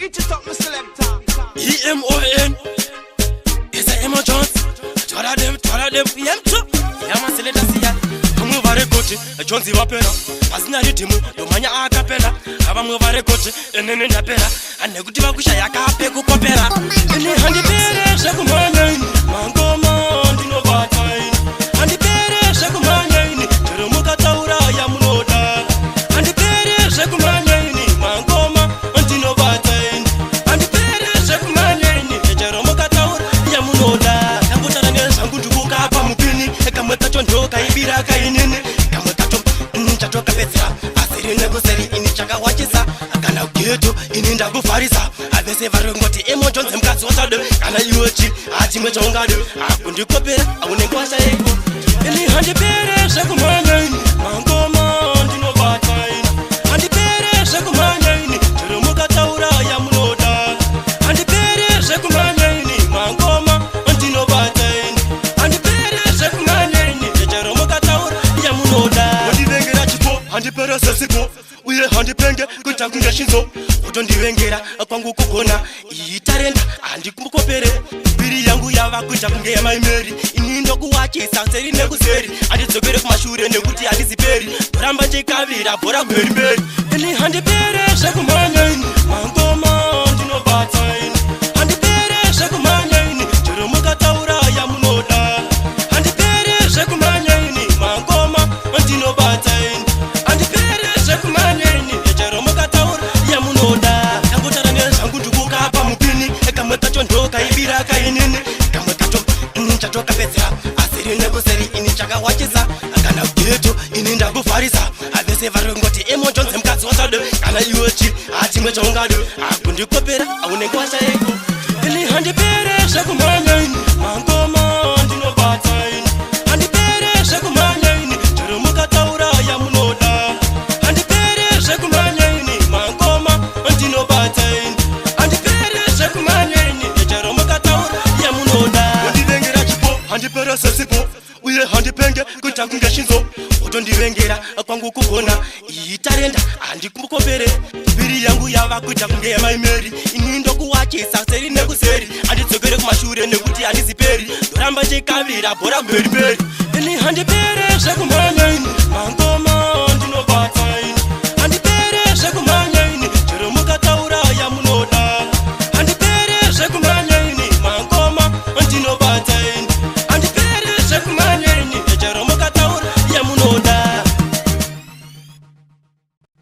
Eat it up, Mr. Selector. EMON is a emergency. Twala them, EM2. Yama selector siya. Kamwe vare kochi, Johnzi wapera. Pasina ritimu, domanya akapela. Abamwe vare kochi, enene ndapela. Anekuti vakusha yakape kupopera. Ene handi pere shakumanya, mangoma ndino vatai. Handi pere shakumanya, teremuka taura ya munoda. Handi pere shakumanya, mangoma ndino vatai. Handi pere shakumanya, teremuka taura ya munoda. Kambutana nezangu ndukuka hapa mupini. Kamwe kacho ndoka ibira kainini. Kamwe kacho nchatoka pesa. Asiri negoseri inichaka wachisa. Kana ugeto ininda kufarisa. Avese varongoti emotions mkazi wasado. Kana yuochi achimwe chongado. Akundikopera aunenkwasha eko. Eli handi pere shakumanya. Mangoma ndino vatai. Handi pere shakumanya. Teremuka taura ya munoda. Handi pere shakumanya. Mangoma ndino vatai. Handi pere shakumanya. Teremuka taura ya munoda. Ndivengera chipo handi pere sesipo. Uye handi penge kutangunga shinzo. Utondivengera kwangu kukona itarenda handi kumukopere. Biri yangu yava kutangunga ya maimeri. Inindo kuwachisa seri nekuseri. Handi tsokere kumashure nekuti handi ziperi. Boramba njekavira bora beri beri. Eli handi pere shakumanya. Mangoma ndino vatai. Handi pere shakumanya. Teremuka taura ya munoda. Handi pere shakumanya. Mangoma ndino vatai. Handi pere shakumanya. Teremuka taura ya munoda. Kambutana nezangu ndukuka hapa mupini. Kamwe kacho ndoka ibira kainini. Kamwe kacho nchatoka pesa. Asiri negoseri inichaka wachisa. Kana ugeto ininda kufarisa. Avese varongoti emotions mkazi wasado. Kana yuochi achimwe chongado. Akundikopera aunenkwasha eko. Eli handi pere shakumanya. Mangoma ndino vatai. Handi pere shakumanya. Teremuka taura ya munoda. Handi pere shakumanya. Mangoma ndino vatai. Handi pere shakumanya. Teremuka taura ya munoda. Ndivengera chipo handi pere sesipo. Uye handi penge kutangunga shinzo. Utondivengera kwangu kukona itarenda handi kumukopere. Biri yangu yava kutangunga ya maimeri. Inindo kuwachisa seri nekuseri. Handi tsokere kumashure nekuti handi ziperi. Doramba njekavira bora beri beri. Eli handi pere shakumanya.